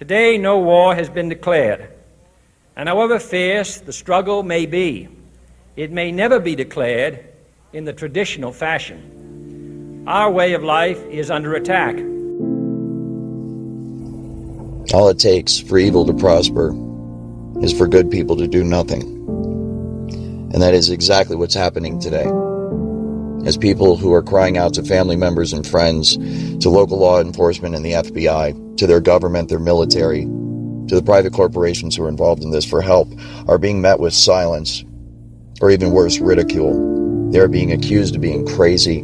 Today, no war has been declared, and however fierce the struggle may be, it may never be declared in the traditional fashion. Our way of life is under attack. All it takes for evil to prosper is for good people to do nothing. And that is exactly what's happening today. As people who are crying out to family members and friends, to local law enforcement and the FBI, to their government, their military, to the private corporations who are involved in this for help, are being met with silence, or even worse, ridicule. They're being accused of being crazy.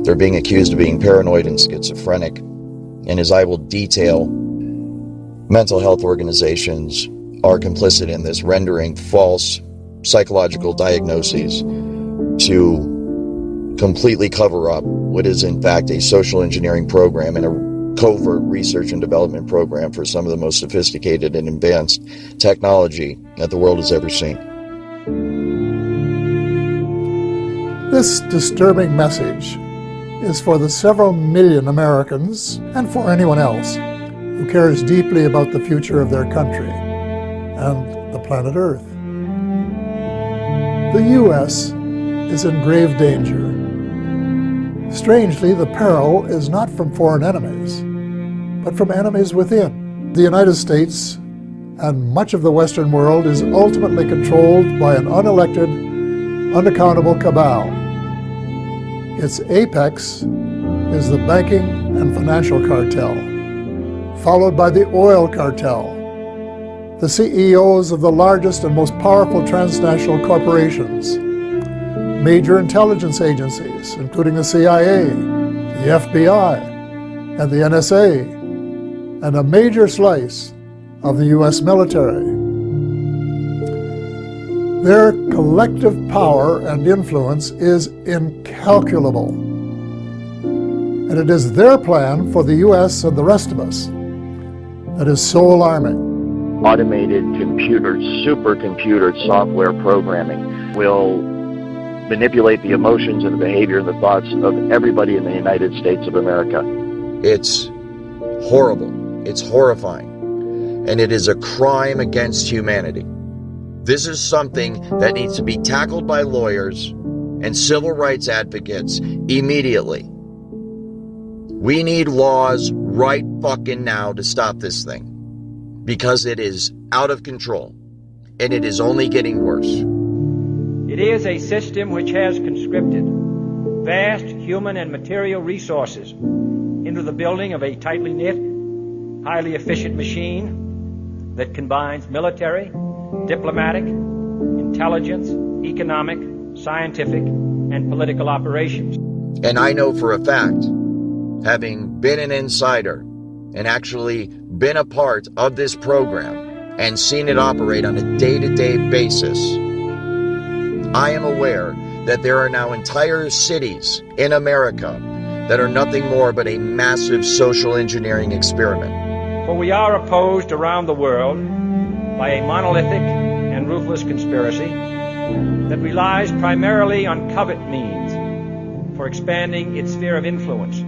They're being accused of being paranoid and schizophrenic. And as I will detail, mental health organizations are complicit in this, rendering false psychological diagnoses to completely cover up what is in fact a social engineering program and a covert research and development program for some of the most sophisticated and advanced technology that the world has ever seen. This disturbing message is for the several million Americans and for anyone else who cares deeply about the future of their country and the planet Earth. The U.S. is in grave danger. Strangely, the peril is not from foreign enemies, but from enemies within. The United States and much of the Western world is ultimately controlled by an unelected, unaccountable cabal. Its apex is the banking and financial cartel, followed by the oil cartel, the CEOs of the largest and most powerful transnational corporations, major intelligence agencies, including the CIA, the FBI, and the NSA, and a major slice of the U.S. military. Their collective power and influence is incalculable, and it is their plan for the U.S. and the rest of us that is so alarming. Automated computers, supercomputer software programming will manipulate the emotions and the behavior and the thoughts of everybody in the United States of America. It's horrible. It's horrifying. And it is a crime against humanity. This is something that needs to be tackled by lawyers and civil rights advocates immediately. We need laws right fucking now to stop this thing, because it is out of control and it is only getting worse. It is a system which has conscripted vast human and material resources into the building of a tightly knit, highly efficient machine that combines military, diplomatic, intelligence, economic, scientific, and political operations. And I know for a fact, having been an insider and actually been a part of this program and seen it operate on a day-to-day basis, I am aware that there are now entire cities in America that are nothing more but a massive social engineering experiment. For we are opposed around the world by a monolithic and ruthless conspiracy that relies primarily on covert means for expanding its sphere of influence,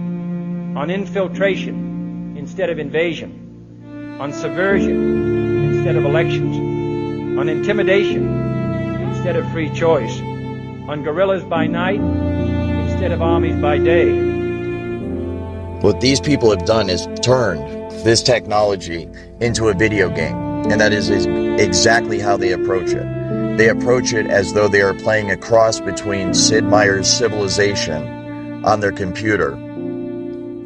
on infiltration instead of invasion, on subversion instead of elections, on intimidation instead of free choice, on guerrillas by night instead of armies by day. What these people have done is turned this technology into a video game, and that is exactly how they approach it. They approach it as though they are playing a cross between Sid Meier's Civilization on their computer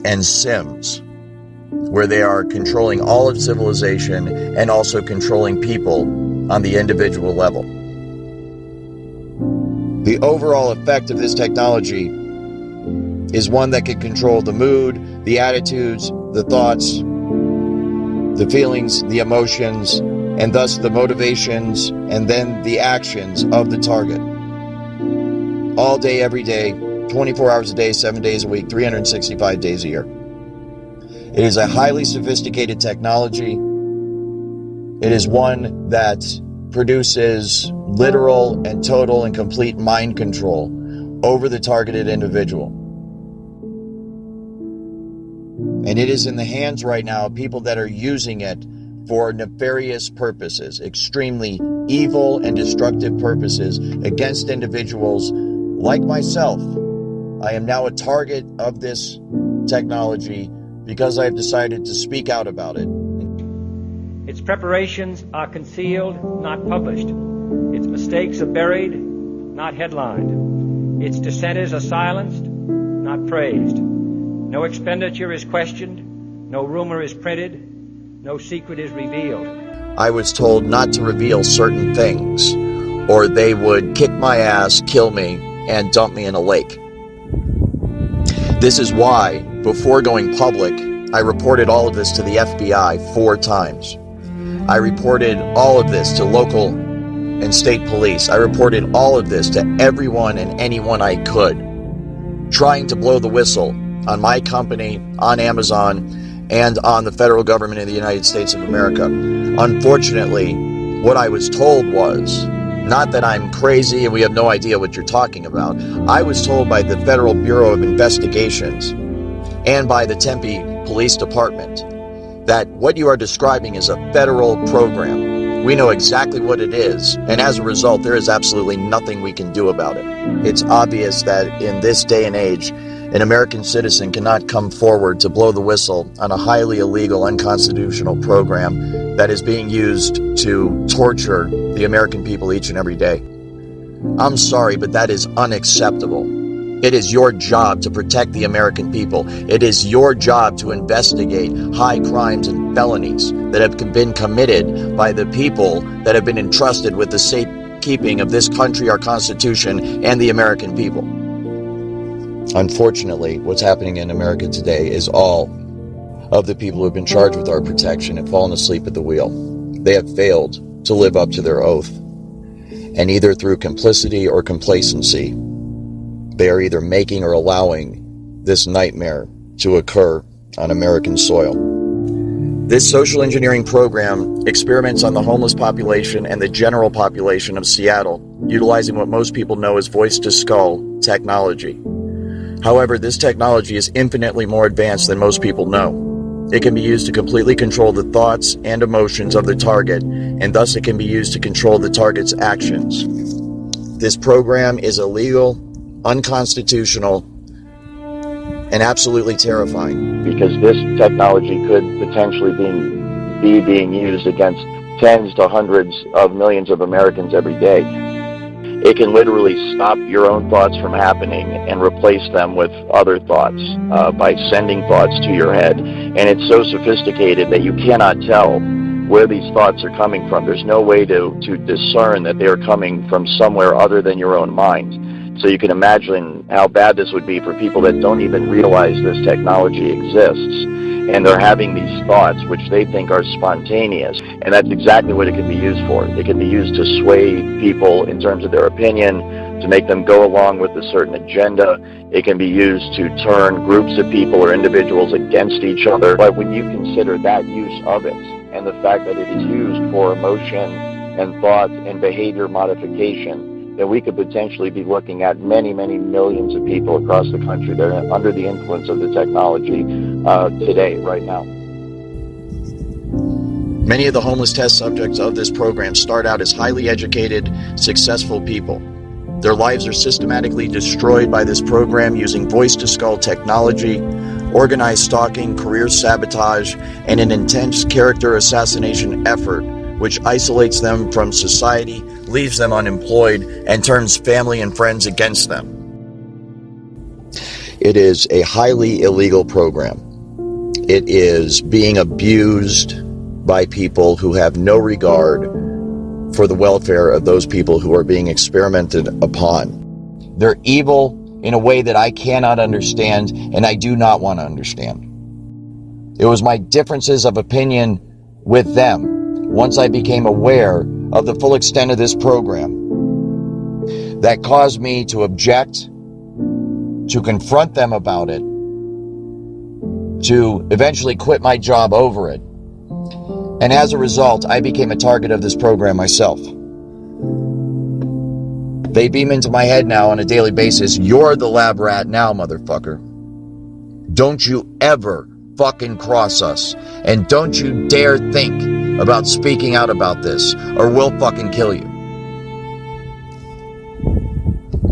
and Sims, where they are controlling all of civilization and also controlling people on the individual level. The overall effect of this technology is one that can control the mood, the attitudes, the thoughts, the feelings, the emotions, and thus the motivations and then the actions of the target. All day, every day, 24 hours a day, 7 days a week, 365 days a year. It is a highly sophisticated technology. It is one that produces literal and total and complete mind control over the targeted individual. And it is in the hands right now of people that are using it for nefarious purposes, extremely evil and destructive purposes against individuals like myself. I am now a target of this technology because I have decided to speak out about it. Its preparations are concealed, not published. Its mistakes are buried, not headlined. Its dissenters are silenced, not praised. No expenditure is questioned, no rumor is printed, no secret is revealed. I was told not to reveal certain things, or they would kick my ass, kill me, and dump me in a lake. This is why, before going public, I reported all of this to the FBI 4 times. I reported all of this to local and state police. I reported all of this to everyone and anyone I could, trying to blow the whistle on my company, on Amazon, and on the federal government of the United States of America. Unfortunately, what I was told was, not that I'm crazy and we have no idea what you're talking about. I was told by the Federal Bureau of Investigations and by the Tempe Police Department that what you are describing is a federal program. We know exactly what it is, and as a result, there is absolutely nothing we can do about it. It's obvious that in this day and age, an American citizen cannot come forward to blow the whistle on a highly illegal, unconstitutional program that is being used to torture the American people each and every day. I'm sorry, but that is unacceptable. It is your job to protect the American people. It is your job to investigate high crimes and felonies that have been committed by the people that have been entrusted with the safekeeping of this country, our Constitution, and the American people. Unfortunately, what's happening in America today is all of the people who have been charged with our protection have fallen asleep at the wheel. They have failed to live up to their oath. And either through complicity or complacency, they are either making or allowing this nightmare to occur on American soil. This social engineering program experiments on the homeless population and the general population of Seattle, utilizing what most people know as voice-to-skull technology. However, this technology is infinitely more advanced than most people know. It can be used to completely control the thoughts and emotions of the target, and thus it can be used to control the target's actions. This program is illegal, unconstitutional, and absolutely terrifying. Because this technology could potentially be being used against tens to hundreds of millions of Americans every day. It can literally stop your own thoughts from happening and replace them with other thoughts by sending thoughts to your head. And it's so sophisticated that you cannot tell where these thoughts are coming from. There's no way to discern that they're coming from somewhere other than your own mind. So you can imagine how bad this would be for people that don't even realize this technology exists. And they're having these thoughts which they think are spontaneous. And that's exactly what it can be used for. It can be used to sway people in terms of their opinion, to make them go along with a certain agenda. It can be used to turn groups of people or individuals against each other. But when you consider that use of it, and the fact that it is used for emotion and thought and behavior modification, then we could potentially be looking at many, many millions of people across the country that are under the influence of the technology today, right now. Many of the homeless test subjects of this program start out as highly educated, successful people. Their lives are systematically destroyed by this program using voice-to-skull technology, organized stalking, career sabotage, and an intense character assassination effort which isolates them from society, leaves them unemployed, and turns family and friends against them. It is a highly illegal program. It is being abused by people who have no regard for the welfare of those people who are being experimented upon. They're evil in a way that I cannot understand, and I do not want to understand. It was my differences of opinion with them, once I became aware of the full extent of this program, that caused me to object, to confront them about it, to eventually quit my job over it. And as a result, I became a target of this program myself. They beam into my head now on a daily basis, "You're the lab rat now, motherfucker. Don't you ever fucking cross us. And don't you dare think about speaking out about this, or we'll fucking kill you.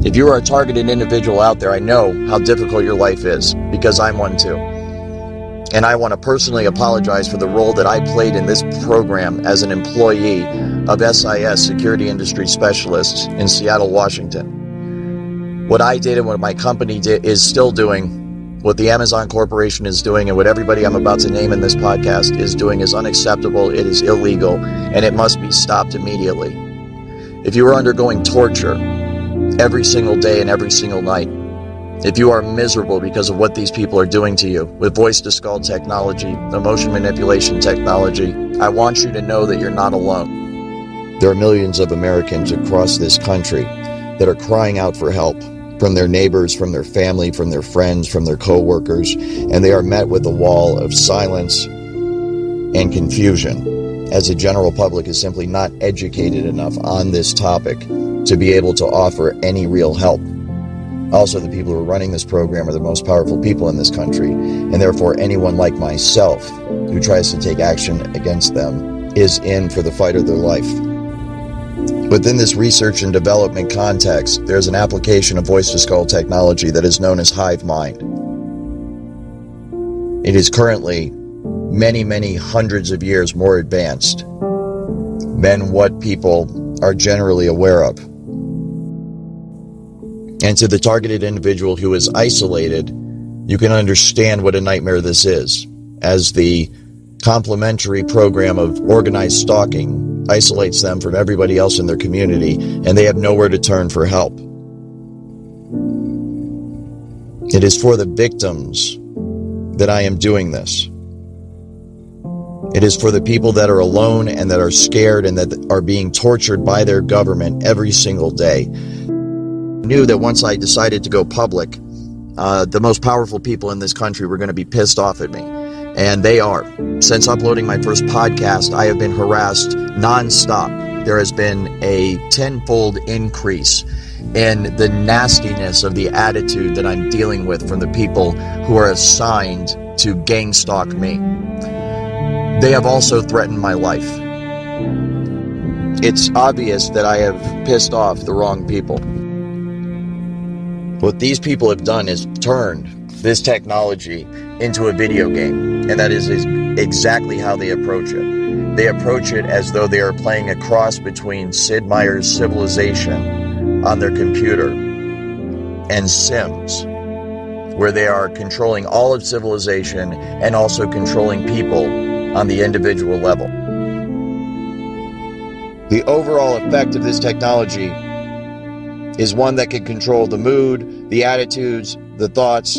If you are a targeted individual out there, I know how difficult your life is, because I'm one too. And I want to personally apologize for the role that I played in this program as an employee of SIS, Security Industry Specialists in Seattle, Washington. What I did and what my company is still doing, what the Amazon Corporation is doing, and what everybody I'm about to name in this podcast is doing is unacceptable, it is illegal, and it must be stopped immediately. If you are undergoing torture every single day and every single night, if you are miserable because of what these people are doing to you with voice-to-skull technology, emotion manipulation technology, I want you to know that you're not alone. There are millions of Americans across this country that are crying out for help from their neighbors, from their family, from their friends, from their co-workers, and they are met with a wall of silence and confusion, as the general public is simply not educated enough on this topic to be able to offer any real help. Also, the people who are running this program are the most powerful people in this country, and therefore anyone like myself who tries to take action against them is in for the fight of their life. Within this research and development context, there's an application of voice-to-skull technology that is known as Hive Mind. It is currently many, many hundreds of years more advanced than what people are generally aware of. And to the targeted individual who is isolated, you can understand what a nightmare this is, as the complementary program of organized stalking isolates them from everybody else in their community, and they have nowhere to turn for help. It is for the victims that I am doing this. It is for the people that are alone and that are scared and that are being tortured by their government every single day. I knew that once I decided to go public, the most powerful people in this country were going to be pissed off at me. And they are. Since uploading my first podcast, I have been harassed nonstop. There has been a tenfold increase in the nastiness of the attitude that I'm dealing with from the people who are assigned to gangstalk me. They have also threatened my life. It's obvious that I have pissed off the wrong people. What these people have done is turned this technology into a video game, and that is exactly how they approach it. They approach it as though they are playing a cross between Sid Meier's Civilization on their computer and Sims, where they are controlling all of civilization and also controlling people on the individual level. The overall effect of this technology is one that can control the mood, the attitudes, the thoughts,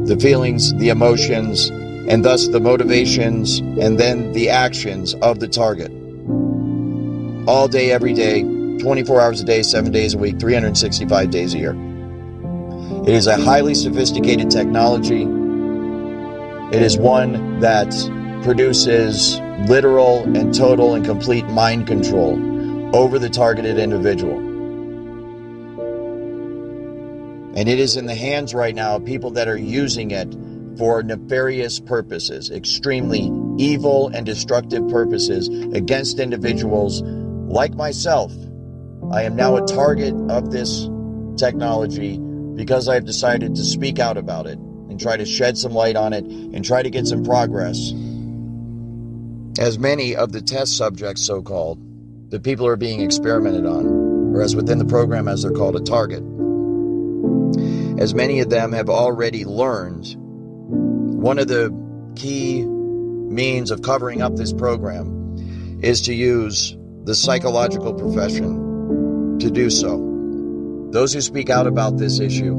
the feelings, the emotions, and thus the motivations, and then the actions of the target. All day, every day, 24 hours a day, 7 days a week, 365 days a year. It is a highly sophisticated technology. It is one that produces literal and total and complete mind control over the targeted individual. And it is in the hands right now of people that are using it for nefarious purposes, extremely evil and destructive purposes against individuals like myself. I am now a target of this technology because I've decided to speak out about it and try to shed some light on it and try to get some progress. As many of the test subjects, so-called, the people are being experimented on, or as within the program as they're called, a target, as many of them have already learned, one of the key means of covering up this program is to use the psychological profession to do so. Those who speak out about this issue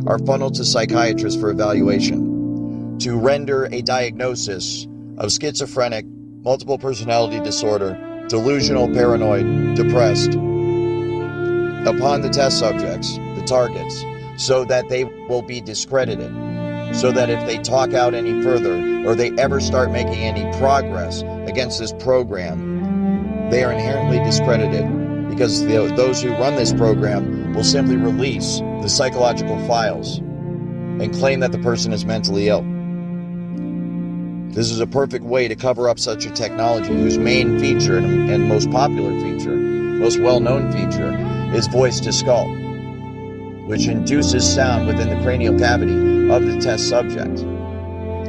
are funneled to psychiatrists for evaluation to render a diagnosis of schizophrenic, multiple personality disorder, delusional, paranoid, depressed upon the test subjects, the targets, so that they will be discredited, so that if they talk out any further or they ever start making any progress against this program, they are inherently discredited, because those who run this program will simply release the psychological files and claim that the person is mentally ill. This is a perfect way to cover up such a technology whose main feature and most popular feature, most well-known feature, is voice to skull, which induces sound within the cranial cavity of the test subject,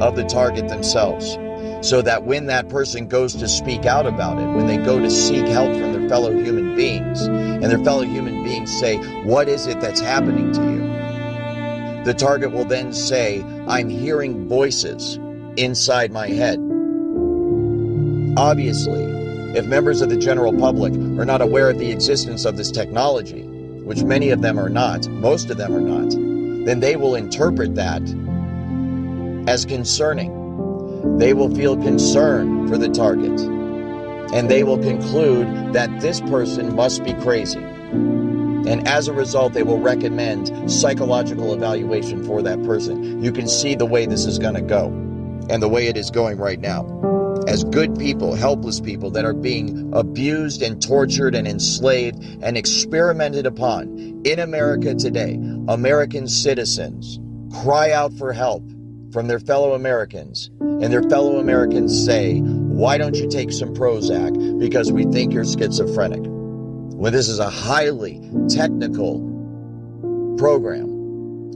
of the target themselves, so that when that person goes to speak out about it, when they go to seek help from their fellow human beings, and their fellow human beings say, "What is it that's happening to you?" The target will then say, "I'm hearing voices inside my head." Obviously, if members of the general public are not aware of the existence of this technology, which many of them are not, most of them are not, then they will interpret that as concerning. They will feel concern for the target, and they will conclude that this person must be crazy. And as a result, they will recommend psychological evaluation for that person. You can see the way this is going to go, and the way it is going right now. As good people, helpless people that are being abused and tortured and enslaved and experimented upon in America today, American citizens cry out for help from their fellow Americans, and their fellow Americans say, "Why don't you take some Prozac? Because we think you're schizophrenic." When this is a highly technical program,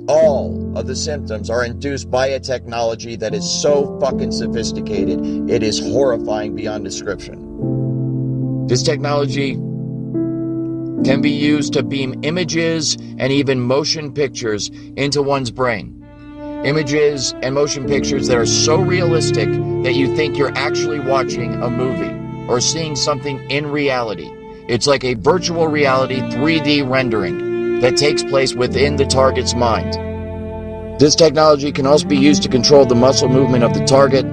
all of the symptoms are induced by a technology that is so fucking sophisticated, it is horrifying beyond description. This technology can be used to beam images and even motion pictures into one's brain. Images and motion pictures that are so realistic that you think you're actually watching a movie or seeing something in reality. It's like a virtual reality 3D rendering that takes place within the target's mind. This technology can also be used to control the muscle movement of the target.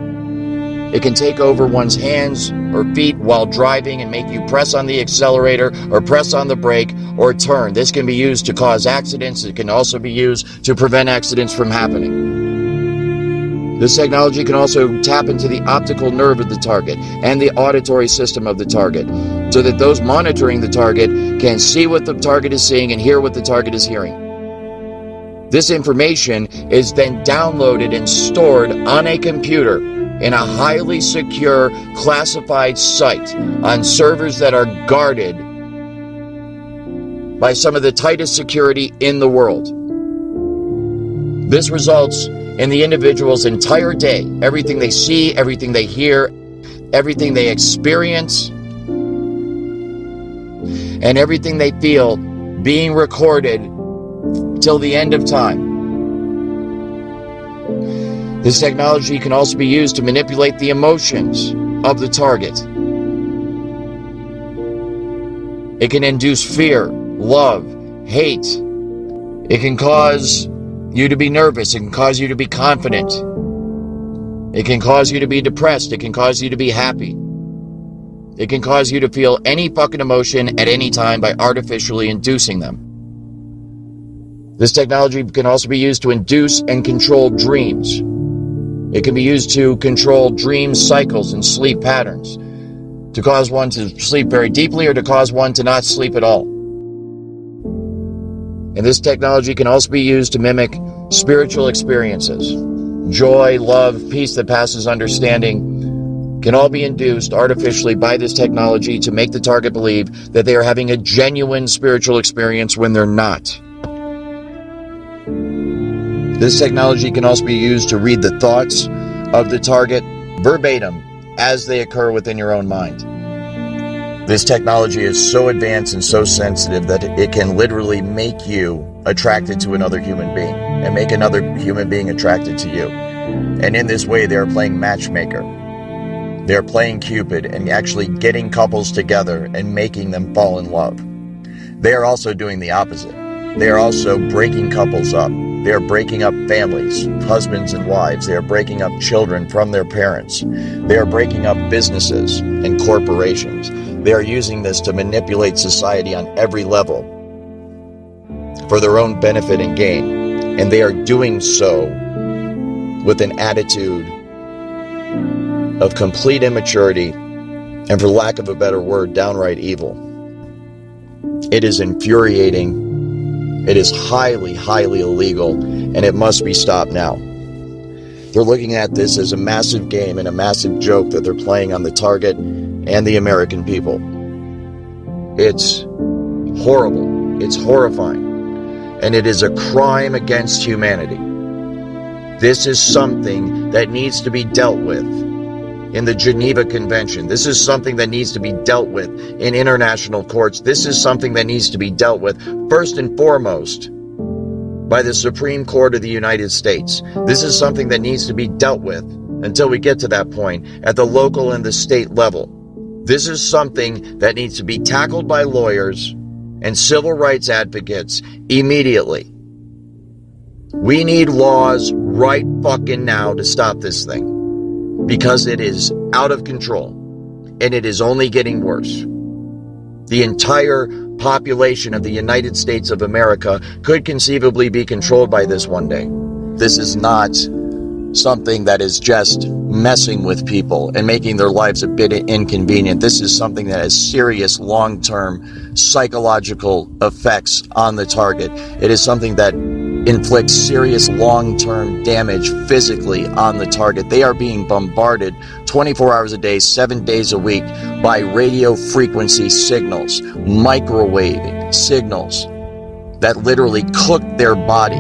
It can take over one's hands or feet while driving and make you press on the accelerator or press on the brake or turn. This can be used to cause accidents. It can also be used to prevent accidents from happening. This technology can also tap into the optical nerve of the target and the auditory system of the target, so that those monitoring the target can see what the target is seeing and hear what the target is hearing. This information is then downloaded and stored on a computer in a highly secure, classified site on servers that are guarded by some of the tightest security in the world. This results in the individual's entire day, everything they see, everything they hear, everything they experience, and everything they feel being recorded till the end of time. This technology can also be used to manipulate the emotions of the target. It can induce fear, love, hate. It can cause you to be nervous. It can cause you to be confident. It can cause you to be depressed. It can cause you to be happy. It can cause you to feel any fucking emotion at any time by artificially inducing them. This technology can also be used to induce and control dreams. It can be used to control dream cycles and sleep patterns, to cause one to sleep very deeply or to cause one to not sleep at all. And this technology can also be used to mimic spiritual experiences. Joy, love, peace that passes understanding can all be induced artificially by this technology to make the target believe that they are having a genuine spiritual experience when they're not. This technology can also be used to read the thoughts of the target verbatim as they occur within your own mind. This technology is so advanced and so sensitive that it can literally make you attracted to another human being and make another human being attracted to you. And in this way, they are playing matchmaker. They're playing Cupid and actually getting couples together and making them fall in love. They are also doing the opposite. They are also breaking couples up. They are breaking up families, husbands and wives. They are breaking up children from their parents. They are breaking up businesses and corporations. They are using this to manipulate society on every level for their own benefit and gain. And they are doing so with an attitude of complete immaturity and, for lack of a better word, downright evil. It is infuriating. It is highly, highly illegal, and it must be stopped now. They're looking at this as a massive game and a massive joke that they're playing on the target and the American people. It's horrible. It's horrifying. And it is a crime against humanity. This is something that needs to be dealt with in the Geneva Convention. This is something that needs to be dealt with in international courts. This is something that needs to be dealt with first and foremost by the Supreme Court of the United States. This is something that needs to be dealt with until we get to that point at the local and the state level. This is something that needs to be tackled by lawyers and civil rights advocates immediately. We need laws right fucking now to stop this thing, because it is out of control and it is only getting worse. The entire population of the United States of America could conceivably be controlled by this one day. This is not something that is just messing with people and making their lives a bit inconvenient. This is something that has serious long-term psychological effects on the target. It is something that inflicts serious long-term damage physically on the target. They are being bombarded 24 hours a day, 7 days a week by radio frequency signals, microwave signals that literally cook their body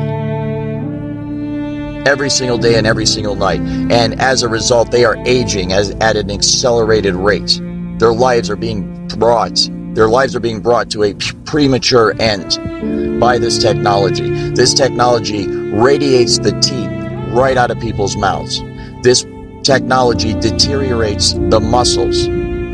every single day and every single night. And as a result, they are aging at an accelerated rate. Their lives are being brought to a premature end by this technology. This technology radiates the teeth right out of people's mouths. This technology deteriorates the muscles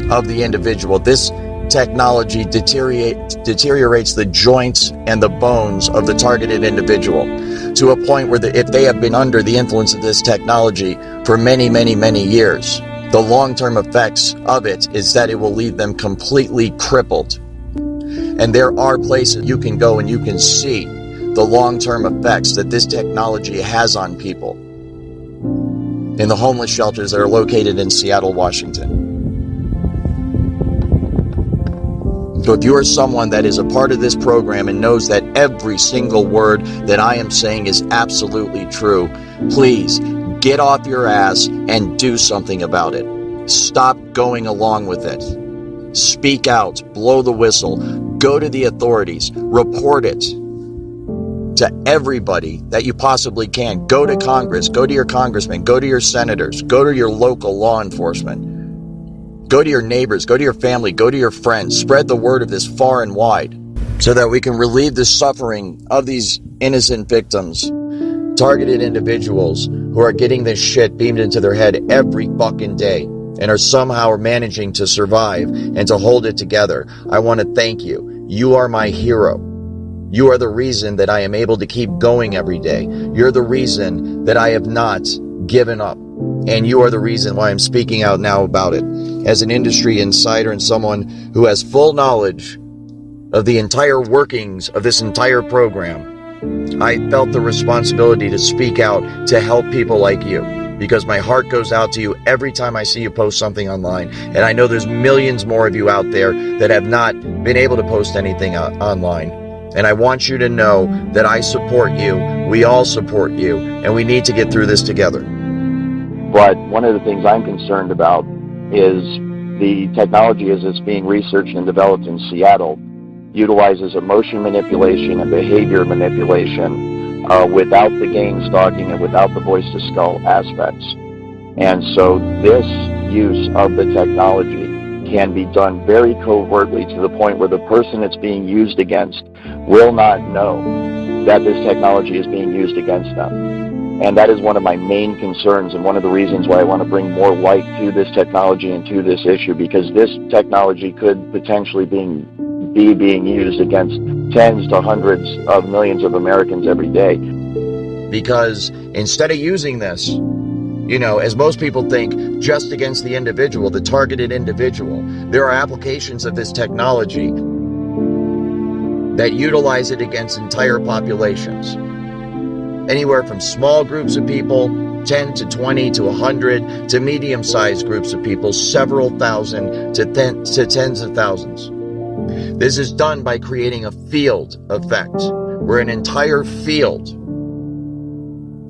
of the individual. This technology deteriorates the joints and the bones of the targeted individual to a point where if they have been under the influence of this technology for many, many, many years, the long-term effects of it is that it will leave them completely crippled. And there are places you can go and you can see the long-term effects that this technology has on people in the homeless shelters that are located in Seattle, Washington. So if you are someone that is a part of this program and knows that every single word that I am saying is absolutely true, please get off your ass and do something about it. Stop going along with it. Speak out, blow the whistle, go to the authorities, report it to everybody that you possibly can. Go to Congress, go to your congressmen, go to your senators, go to your local law enforcement. Go to your neighbors, go to your family, go to your friends. Spread the word of this far and wide so that we can relieve the suffering of these innocent victims, targeted individuals who are getting this shit beamed into their head every fucking day and are somehow managing to survive and to hold it together. I want to thank you. You are my hero. You are the reason that I am able to keep going every day. You're the reason that I have not given up. And you are the reason why I'm speaking out now about it. As an industry insider and someone who has full knowledge of the entire workings of this entire program, I felt the responsibility to speak out to help people like you, because my heart goes out to you every time I see you post something online. And I know there's millions more of you out there that have not been able to post anything online. And I want you to know that I support you, we all support you, and we need to get through this together. But one of the things I'm concerned about is the technology as it's being researched and developed in Seattle utilizes emotion manipulation and behavior manipulation without the gangstalking and without the voice-to-skull aspects. And so this use of the technology can be done very covertly to the point where the person it's being used against will not know that this technology is being used against them. And that is one of my main concerns and one of the reasons why I want to bring more light to this technology and to this issue, because this technology could potentially be being used against tens to hundreds of millions of Americans every day. Because instead of using this, as most people think, just against the individual, the targeted individual, there are applications of this technology that utilize it against entire populations. Anywhere from small groups of people, 10 to 20 to 100, to medium-sized groups of people, several thousand to tens of thousands. This is done by creating a field effect, where an entire field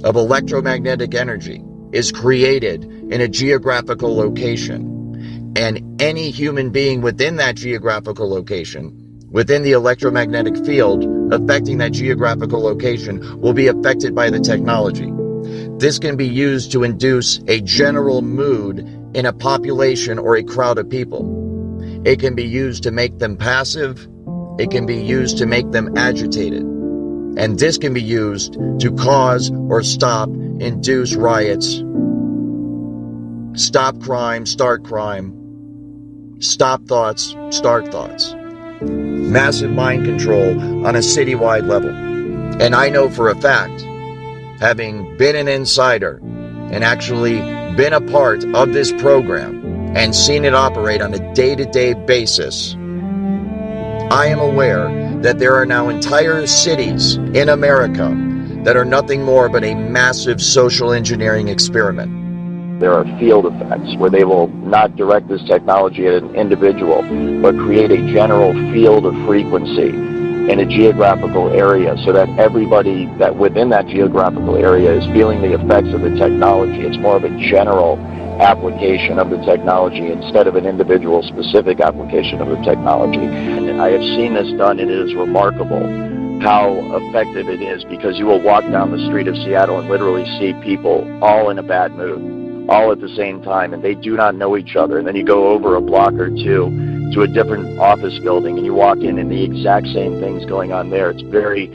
of electromagnetic energy is created in a geographical location. And any human being within that geographical location, within the electromagnetic field affecting that geographical location, will be affected by the technology. This can be used to induce a general mood in a population or a crowd of people. It can be used to make them passive. It can be used to make them agitated. And this can be used to cause or stop, induce riots, stop crime, start crime, stop thoughts, start thoughts. Massive mind control on a citywide level. And I know for a fact, having been an insider and actually been a part of this program and seen it operate on a day-to-day basis, I am aware that there are now entire cities in America that are nothing more but a massive social engineering experiment. There are field effects where they will not direct this technology at an individual, but create a general field of frequency in a geographical area so that everybody that within that geographical area is feeling the effects of the technology. It's more of a general application of the technology instead of an individual specific application of the technology. And I have seen this done, and it is remarkable how effective it is, because you will walk down the street of Seattle and literally see people all in a bad mood, all at the same time, and they do not know each other. And then you go over a block or two to a different office building, and you walk in, and the exact same thing's going on there. It's very,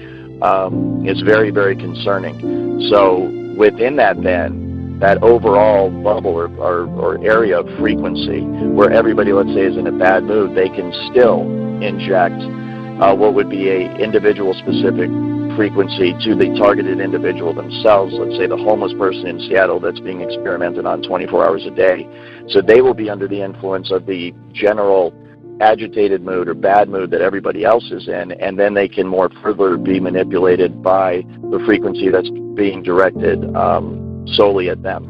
very concerning. So within that, then, that overall bubble or area of frequency where everybody, let's say, is in a bad mood, they can still inject what would be a individual specific frequency to the targeted individual themselves. Let's say the homeless person in Seattle that's being experimented on 24 hours a day. So they will be under the influence of the general agitated mood or bad mood that everybody else is in, and then they can more further be manipulated by the frequency that's being directed solely at them.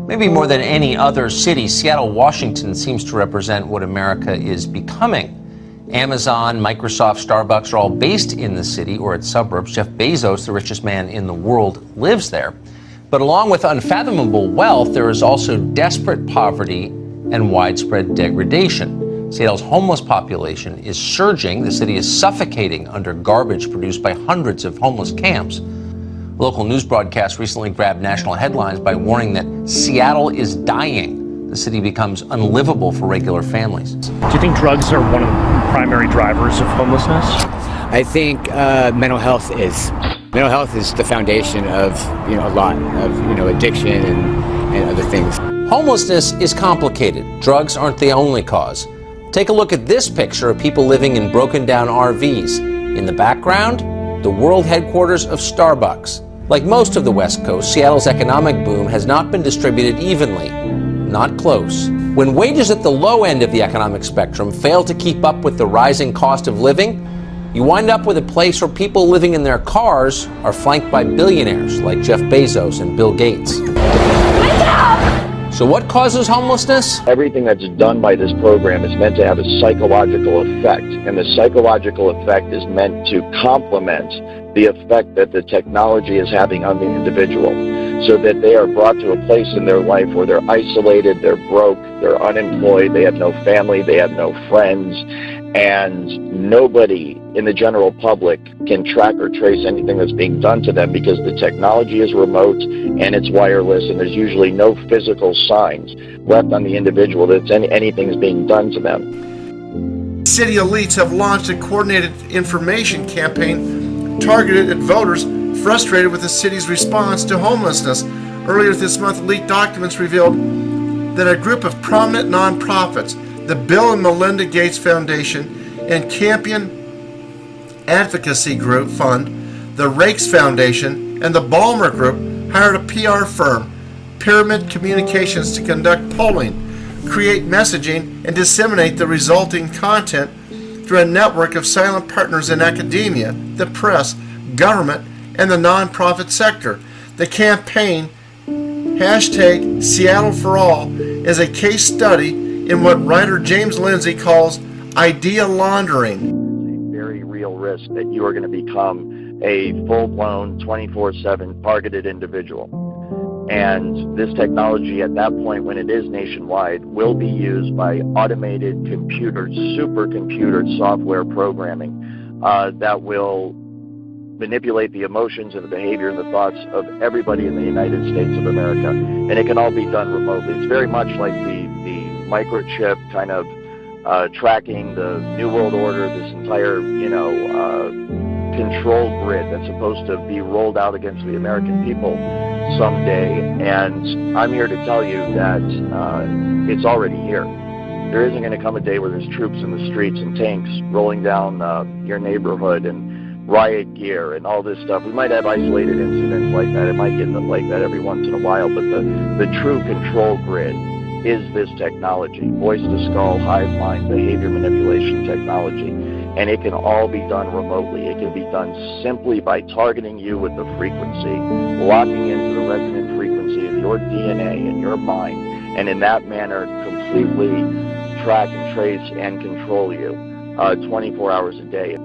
Maybe more than any other city, Seattle, Washington seems to represent what America is becoming. Amazon, Microsoft, Starbucks are all based in the city or its suburbs. Jeff Bezos, the richest man in the world, lives there. But along with unfathomable wealth, there is also desperate poverty and widespread degradation. Seattle's homeless population is surging. The city is suffocating under garbage produced by hundreds of homeless camps. A local news broadcast recently grabbed national headlines by warning that Seattle is dying. The city becomes unlivable for regular families. Do you think drugs are one of the primary drivers of homelessness? I think mental health is. Mental health is the foundation of a lot of addiction and other things. Homelessness is complicated. Drugs aren't the only cause. Take a look at this picture of people living in broken down RVs. In the background, the world headquarters of Starbucks. Like most of the West Coast, Seattle's economic boom has not been distributed evenly. Not close. When wages at the low end of the economic spectrum fail to keep up with the rising cost of living, you wind up with a place where people living in their cars are flanked by billionaires like Jeff Bezos and Bill Gates. So what causes homelessness? Everything that's done by this program is meant to have a psychological effect, and the psychological effect is meant to complement the effect that the technology is having on the individual, so that they are brought to a place in their life where they're isolated, they're broke, they're unemployed, they have no family, they have no friends, and nobody in the general public can track or trace anything that's being done to them, because the technology is remote and it's wireless, and there's usually no physical signs left on the individual that anything's being done to them. City elites have launched a coordinated information campaign targeted at voters frustrated with the city's response to homelessness. Earlier this month, leaked documents revealed that a group of prominent nonprofits, the Bill and Melinda Gates Foundation and Campion Advocacy Group Fund, the Rakes Foundation, and the Ballmer Group hired a PR firm, Pyramid Communications, to conduct polling, create messaging, and disseminate the resulting content through a network of silent partners in academia, the press, government, and the nonprofit sector. The campaign, hashtag Seattle for All, is a case study in what writer James Lindsay calls idea laundering. Very real risk that you are going to become a full-blown 24/7 targeted individual. And this technology at that point, when it is nationwide, will be used by automated computer, supercomputer software programming that will manipulate the emotions and the behavior and the thoughts of everybody in the United States of America. And it can all be done remotely. It's very much like the microchip kind of tracking the New World Order, this entire, control grid that's supposed to be rolled out against the American people someday. And I'm here to tell you that it's already here. There isn't going to come a day where there's troops in the streets and tanks rolling down your neighborhood and riot gear and all this stuff. We might have isolated incidents like that. It might get like that every once in a while, but the true control grid is this technology, voice-to-skull, hive mind, behavior manipulation technology. And it can all be done remotely. It can be done simply by targeting you with the frequency, locking into the resonant frequency of your DNA and your mind, and in that manner completely track and trace and control you 24 hours a day.